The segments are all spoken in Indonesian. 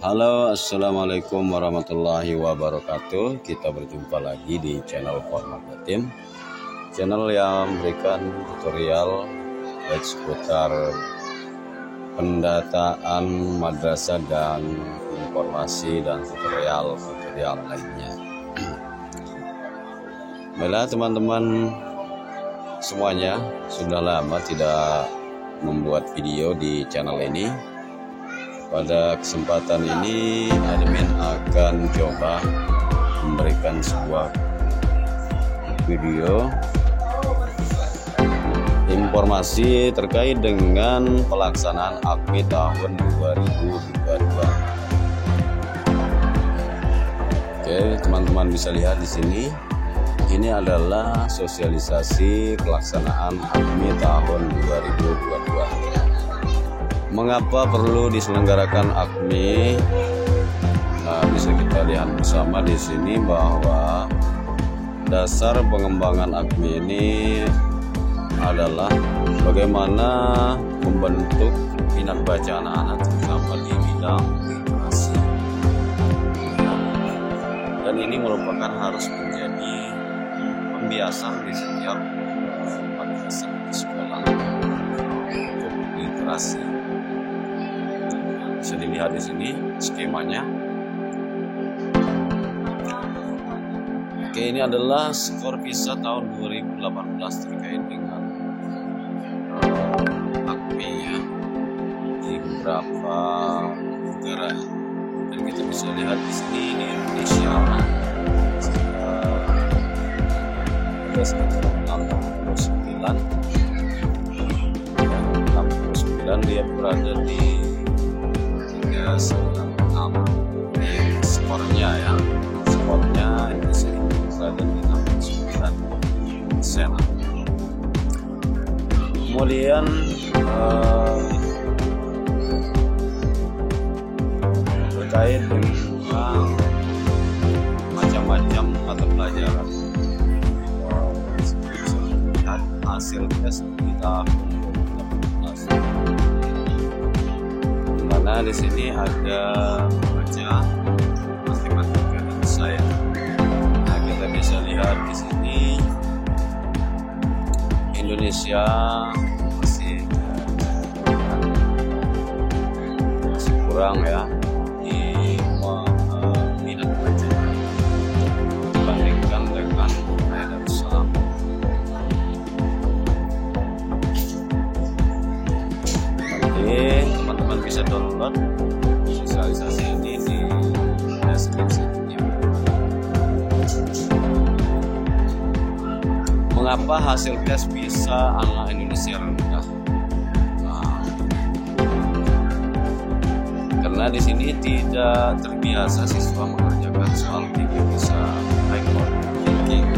Halo, assalamualaikum warahmatullahi wabarakatuh. Kita berjumpa lagi di channel Format Jatim, channel yang memberikan tutorial baik seputar pendataan madrasah dan informasi dan tutorial lainnya. Baiklah teman-teman semuanya, sudah lama tidak membuat video di channel ini. Pada kesempatan ini admin akan coba memberikan sebuah video informasi terkait dengan pelaksanaan AKMI tahun 2022. Oke, teman-teman bisa lihat di sini. Ini adalah sosialisasi pelaksanaan AKMI tahun 2022. Mengapa perlu diselenggarakan AKMI? Nah, bisa kita lihat bersama di sini bahwa dasar pengembangan AKMI ini adalah bagaimana membentuk minat baca anak-anak terutama di bidang literasi. Dan ini merupakan harus menjadi pembiasan di setiap madrasah di sekolah untuk literasi. Bisa dilihat di sini skemanya. Oke, ini adalah skor PISA tahun 2018 terkait dengan AKMI ya, di beberapa negara. Dan kita bisa lihat di sini di Indonesia ada sekitar 69 dia berada di 96 skornya ya, skornya Indonesia ini berada di 69%. Kemudian terkait dengan macam-macam mata pelajaran, bisa melihat hasil tes di tahun 2018. Nah, di sini ada baca, matematika dan sains. Nah, kita bisa lihat di sini Indonesia masih kurang ya di minat baca dibandingkan dengan Darussalam. Teman-teman bisa download sosialisasi ini di deskripsi video. Mengapa hasil tes PISA anak Indonesia rendah? Nah, karena di sini tidak terbiasa siswa mengerjakan soal PISA baik thinking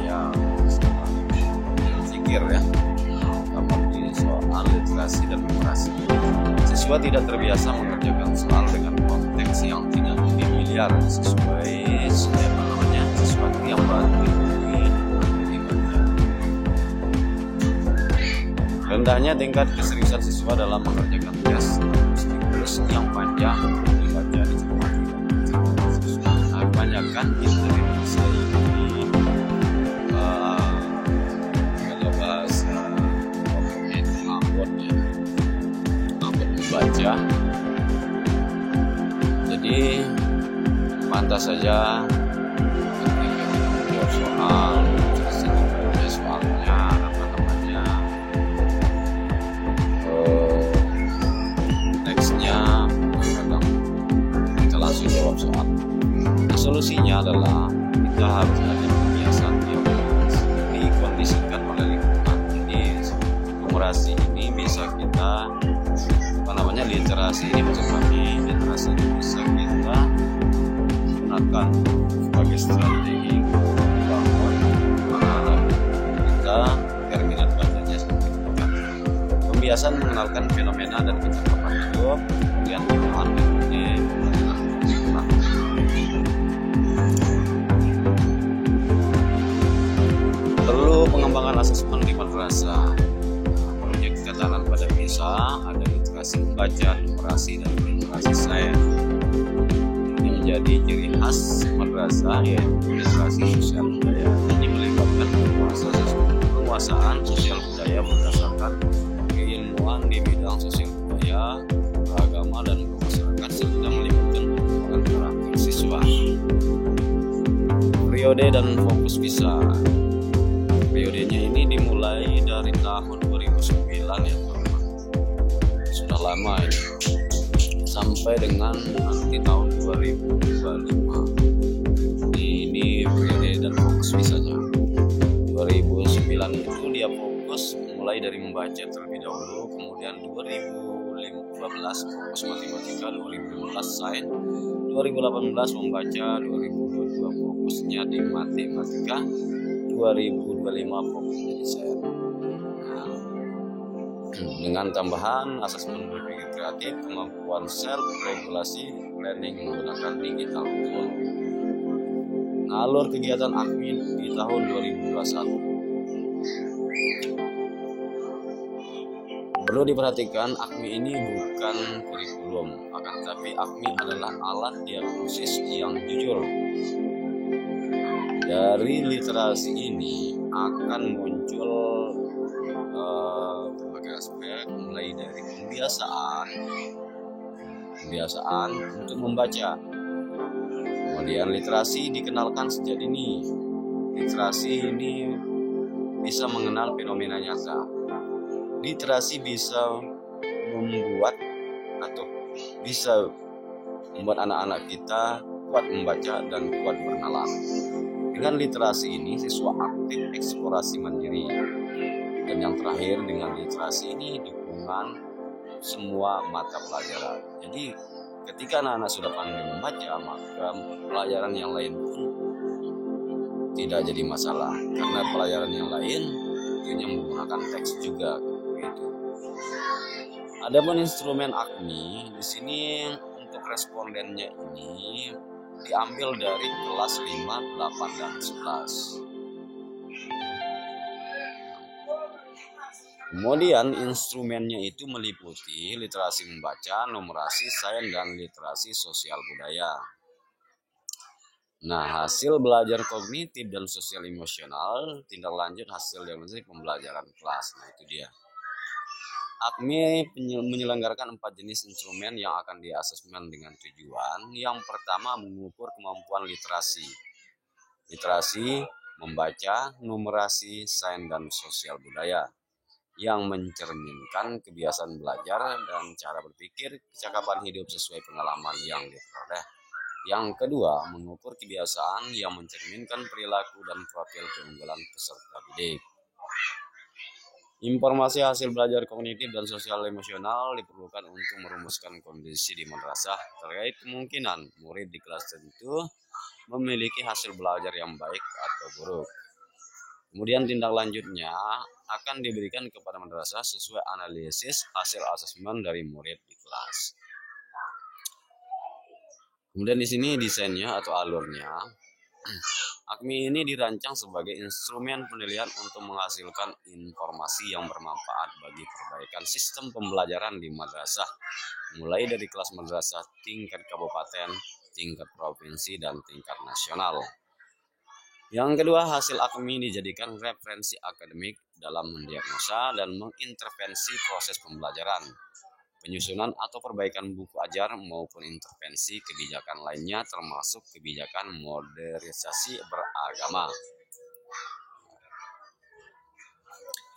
yang pikir ya, soal literasi dan numerasi. Siswa tidak terbiasa mengerjakan soal dengan konteks yang tidak familiar sesuai sesuatu yang baru. Rendahnya tingkat keseriusan siswa dalam mengerjakan tes stimulus yang panjang dibaca dicermati dan siswa. Kebanyakan Indonesia ini kalau bahasa baca, jadi pantas saja ketika menjawab soal soalnya teksnya kadang kita langsung jawab soal. Nah, solusinya adalah kita harus ada kebiasaan yang dikondisikan oleh lingkungan. Jadi numerasi ini bisa kita literasi ini, maksud kami literasi ini bisa kita gunakan sebagai strategi membangun anak kita agar minat bacanya semakin kuat. Pembiasan mengenalkan fenomena dan kecakapan hidup, kemudian pengetahuan metode pelajaran. Perlu pengembangan asesmen di madrasah. Proyek ketahanan pada PISA ada literasi membaca, numerasi, dan literasi sains. Ini menjadi ciri khas madrasah, yaitu literasi sosial budaya. Ini melibatkan proses penguasaan sosial budaya berdasarkan keilmuan di bidang sosial budaya, agama, dan masyarakat, serta melibatkan perkembangan karakter siswa. Periode dan fokus visa. Periodenya ini dimulai dari tahun 2009 ya, sudah lama ini, sampai dengan nanti tahun 2025. Ini periode dan fokus visanya. 2009 itu dia fokus mulai dari membaca terlebih dahulu, kemudian 2015 fokus matematika, 2015 sains, 2018 membaca, 2022 fokusnya di matematika, 2025 fokusnya di sains. Dengan tambahan asesmen berpikir kreatif, kemampuan self regulasi, planning menggunakan digital tool. Alur kegiatan AKMI di tahun 2021. Perlu diperhatikan, AKMI ini bukan kurikulum, akan tetapi AKMI adalah alat diagnosis yang jujur. Dari literasi ini akan muncul berbagai aspek, mulai dari kebiasaan untuk membaca. Kemudian literasi dikenalkan sejak dini. Literasi ini bisa mengenal fenomena nyata. Literasi bisa membuat anak-anak kita kuat membaca dan kuat bernalar. Dengan literasi ini siswa aktif eksplorasi mandiri. Dan yang terakhir, dengan literasi ini dukungan semua mata pelajaran. Jadi ketika anak-anak sudah pandai membaca, maka pelajaran yang lain pun tidak jadi masalah, karena pelajaran yang lain tentunya menggunakan teks juga. Gitu. Adapun instrumen AKMI di sini untuk respondennya ini diambil dari kelas 5, 8, dan 11. Kemudian instrumennya itu meliputi literasi membaca, numerasi, sains, dan literasi sosial budaya. Nah, hasil belajar kognitif dan sosial emosional, tindak lanjut hasil diagnosis pembelajaran kelas. Nah, itu dia. AKMI menyelenggarakan 4 jenis instrumen yang akan diasesmen dengan tujuan. Yang pertama, mengukur kemampuan literasi. Literasi membaca, numerasi, sains, dan sosial budaya, yang mencerminkan kebiasaan belajar dan cara berpikir, kecakapan hidup sesuai pengalaman yang diperoleh. Yang kedua, mengukur kebiasaan yang mencerminkan perilaku dan profil keunggulan peserta didik. Informasi hasil belajar kognitif dan sosial emosional diperlukan untuk merumuskan kondisi di madrasah terkait kemungkinan murid di kelas tertentu memiliki hasil belajar yang baik atau buruk. Kemudian tindak lanjutnya akan diberikan kepada madrasah sesuai analisis hasil asesmen dari murid di kelas. Kemudian di sini desainnya atau alurnya. AKMI ini dirancang sebagai instrumen penilaian untuk menghasilkan informasi yang bermanfaat bagi perbaikan sistem pembelajaran di madrasah, mulai dari kelas madrasah tingkat kabupaten, tingkat provinsi, dan tingkat nasional. Yang kedua, hasil AKMI dijadikan referensi akademik dalam mendiagnosa dan mengintervensi proses pembelajaran, penyusunan atau perbaikan buku ajar maupun intervensi kebijakan lainnya termasuk kebijakan modernisasi beragama.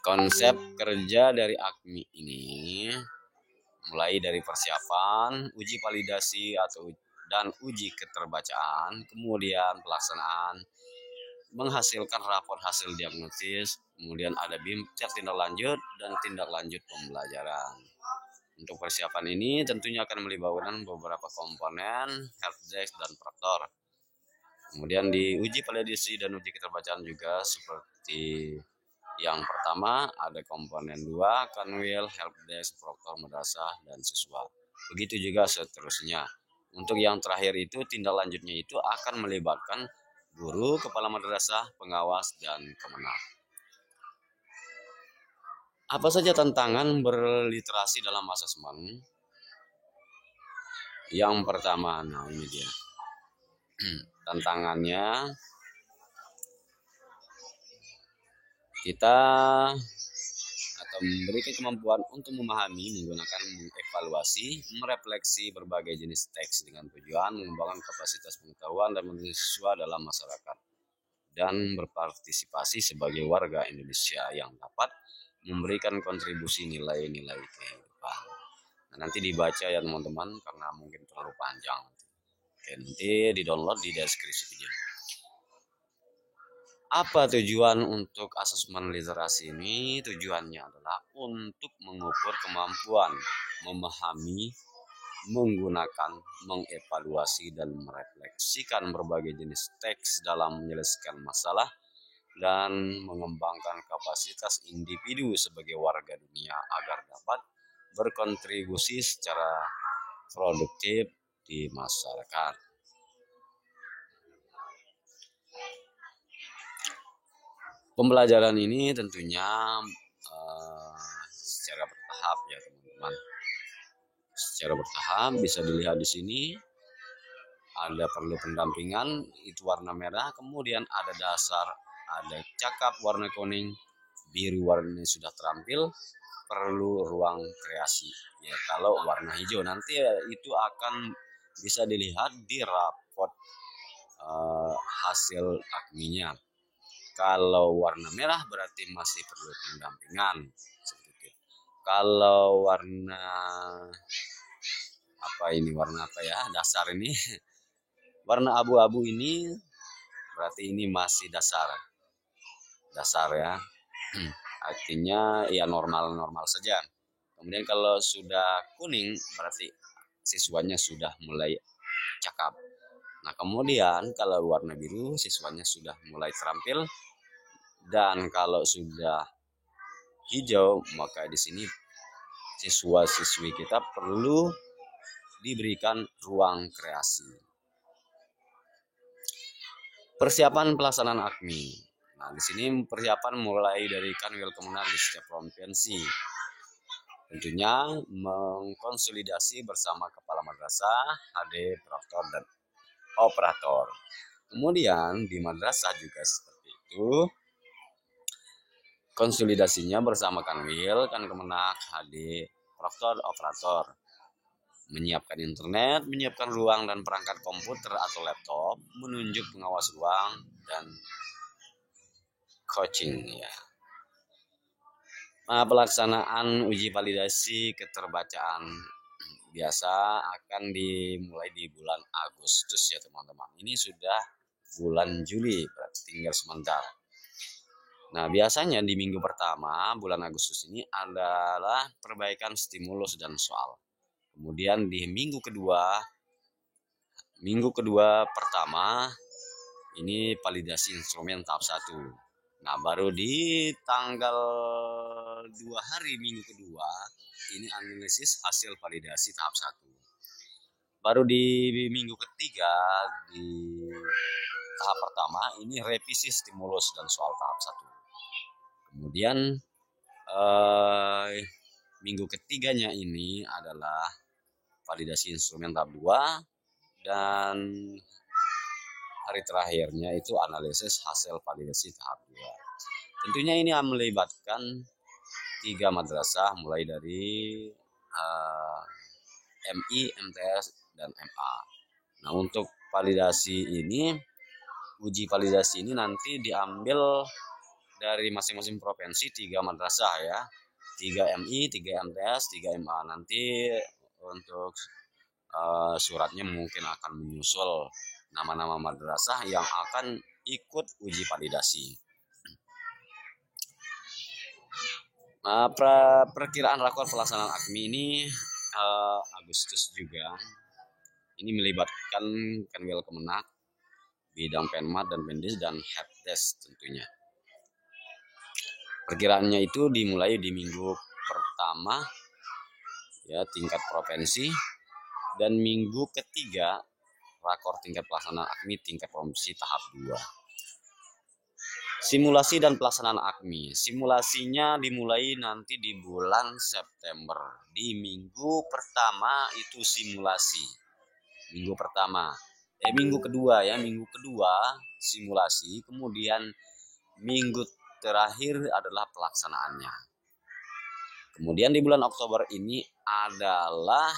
Konsep kerja dari AKMI ini mulai dari persiapan, uji validasi dan uji keterbacaan, kemudian pelaksanaan, menghasilkan rapor hasil diagnosis, kemudian ada BIM cek tindak lanjut dan tindak lanjut pembelajaran. Untuk persiapan ini tentunya akan melibatkan beberapa komponen, helpdesk, dan proktor. Kemudian diuji validasi dan uji keterbacaan juga seperti yang pertama ada komponen 2, kanwil, helpdesk, proktor, madrasah, dan siswa. Begitu juga seterusnya. Untuk yang terakhir itu tindak lanjutnya itu akan melibatkan guru, kepala madrasah, pengawas, dan kemenang. Apa saja tantangan berliterasi dalam asesmen? Yang pertama, nah ini dia. Tantangannya kita atau memberikan kemampuan untuk memahami, menggunakan, mengevaluasi, merefleksi berbagai jenis teks dengan tujuan mengembangkan kapasitas pengetahuan dan mahasiswa dalam masyarakat dan berpartisipasi sebagai warga Indonesia yang dapat memberikan kontribusi nilai-nilai kehidupan. Nah, nanti dibaca ya teman-teman karena mungkin terlalu panjang. Oke, nanti di-download di deskripsi video. Apa tujuan untuk asesmen literasi ini? Tujuannya adalah untuk mengukur kemampuan memahami, menggunakan, mengevaluasi, dan merefleksikan berbagai jenis teks dalam menyelesaikan masalah dan mengembangkan kapasitas individu sebagai warga dunia agar dapat berkontribusi secara produktif di masyarakat. Pembelajaran ini tentunya secara bertahap ya teman-teman. Secara bertahap bisa dilihat di sini. Ada perlu pendampingan, itu warna merah, kemudian ada dasar, ada cakap warna kuning, biru warnanya sudah terampil, perlu ruang kreasi. Ya, kalau warna hijau nanti itu akan bisa dilihat di rapot hasil AKMI-nya. Kalau warna merah berarti masih perlu pendampingan. Kalau warna apa ya, dasar ini, warna abu-abu ini berarti ini masih dasar ya. Artinya ya normal saja. Kemudian kalau sudah kuning berarti siswanya sudah mulai cakap. Nah, kemudian kalau warna biru siswanya sudah mulai terampil, dan kalau sudah hijau maka di sini siswa-siswi kita perlu diberikan ruang kreasi. Persiapan pelaksanaan AKMI. Nah, di sini persiapan mulai dari Kanwil Kemenag di setiap provinsi. Tentunya mengkonsolidasi bersama kepala madrasah, HD, prorektor, dan operator. Kemudian di madrasah juga seperti itu. Konsolidasinya bersama Kanwil, Kemenag, HD, prorektor, operator. Menyiapkan internet, menyiapkan ruang dan perangkat komputer atau laptop, menunjuk pengawas ruang, dan coaching ya. Nah, pelaksanaan uji validasi keterbacaan biasa akan dimulai di bulan Agustus ya teman-teman. Ini sudah bulan Juli, berarti tinggal sebentar. Nah, biasanya di minggu pertama bulan Agustus ini adalah perbaikan stimulus dan soal. Kemudian di minggu kedua pertama ini validasi instrumen tahap 1. Nah, baru di tanggal 2 hari minggu kedua ini analisis hasil validasi tahap 1. Baru di minggu ketiga di tahap pertama ini revisi stimulus dan soal tahap 1. Kemudian minggu ketiganya ini adalah validasi instrumen tahap 2, dan hari terakhirnya itu analisis hasil validasi tahap 2. Tentunya ini melibatkan 3 madrasah mulai dari MI, MTS, dan MA. Nah, untuk validasi ini, uji validasi ini nanti diambil dari masing-masing provinsi 3 madrasah ya. 3 MI, 3 MTS, 3 MA. Nanti untuk suratnya mungkin akan menyusul nama-nama madrasah yang akan ikut uji validasi. Nah, perkiraan rakor pelaksanaan AKMI ini Agustus juga. Ini melibatkan Kanwil Kemenag, bidang Penmat dan Pendis, dan Helpdesk tentunya. Perkiraannya itu dimulai di minggu pertama ya tingkat provinsi, dan minggu ketiga rakor tingkat pelaksanaan AKMI tingkat provinsi tahap 2. Simulasi dan pelaksanaan AKMI. Simulasinya dimulai nanti di bulan September. Di minggu pertama itu simulasi. Minggu pertama. Minggu kedua ya. Minggu kedua simulasi. Kemudian minggu terakhir adalah pelaksanaannya. Kemudian di bulan Oktober ini adalah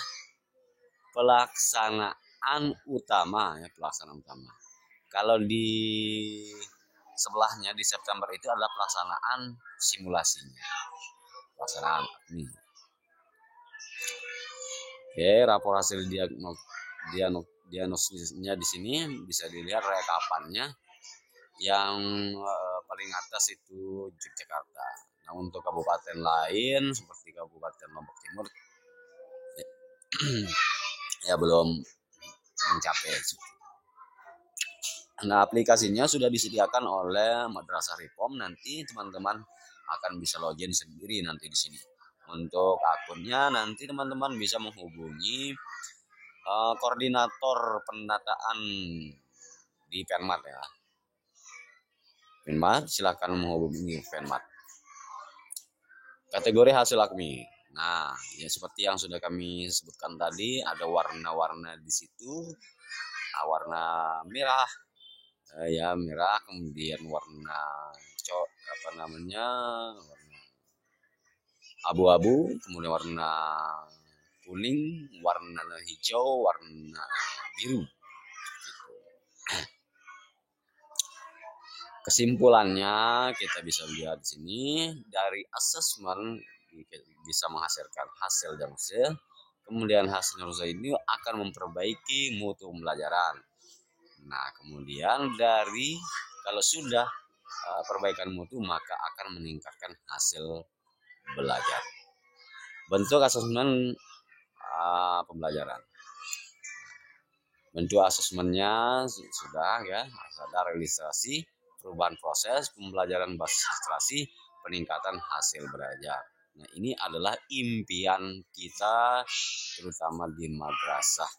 pelaksanaan utama ya, pelaksanaan utama. Kalau di sebelahnya di September itu adalah pelaksanaan simulasinya. Pelaksanaan ini. Oke, rapor hasil diagnosisnya di sini bisa dilihat rekapannya. Yang paling atas itu Yogyakarta. Nah, untuk kabupaten lain seperti Kabupaten Lombok Timur ya belum mencapai. Nah, aplikasinya sudah disediakan oleh Madrasah Reform. Nanti teman-teman akan bisa login sendiri nanti di sini. Untuk akunnya nanti teman-teman bisa menghubungi koordinator pendataan di Penmat ya. Penmat, silakan menghubungi Penmat. Kategori hasil AKMI. Nah, ya seperti yang sudah kami sebutkan tadi, ada warna-warna di situ. Warna merah, ya merah, kemudian warna warna abu-abu, kemudian warna kuning, warna hijau, warna biru. Kesimpulannya kita bisa lihat di sini dari asesmen bisa menghasilkan hasil diagnosis. Kemudian hasil diagnosis ini akan memperbaiki mutu pembelajaran. Nah, kemudian dari kalau sudah perbaikan mutu maka akan meningkatkan hasil belajar. Bentuk asesmen pembelajaran. Bentuk asesmennya sudah ya, ada realisasi, perubahan proses, pembelajaran basis literasi, peningkatan hasil belajar. Nah, ini adalah impian kita terutama di madrasah.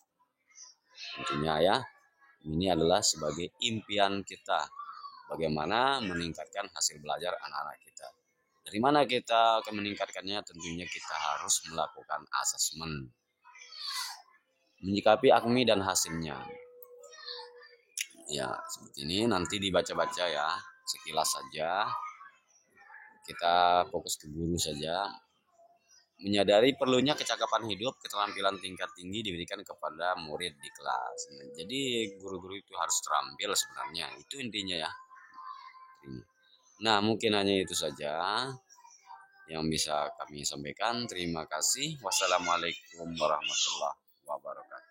Tentunya ya, ini adalah sebagai impian kita bagaimana meningkatkan hasil belajar anak-anak kita. Dari mana kita akan meningkatkannya? Tentunya kita harus melakukan asesmen. Menyikapi AKMI dan hasilnya. Ya, seperti ini nanti dibaca-baca ya, sekilas saja. Kita fokus ke guru saja. Menyadari perlunya kecakapan hidup, keterampilan tingkat tinggi diberikan kepada murid di kelas. Nah, jadi guru-guru itu harus terampil sebenarnya. Itu intinya ya. Nah, mungkin hanya itu saja yang bisa kami sampaikan. Terima kasih. Wassalamualaikum warahmatullahi wabarakatuh.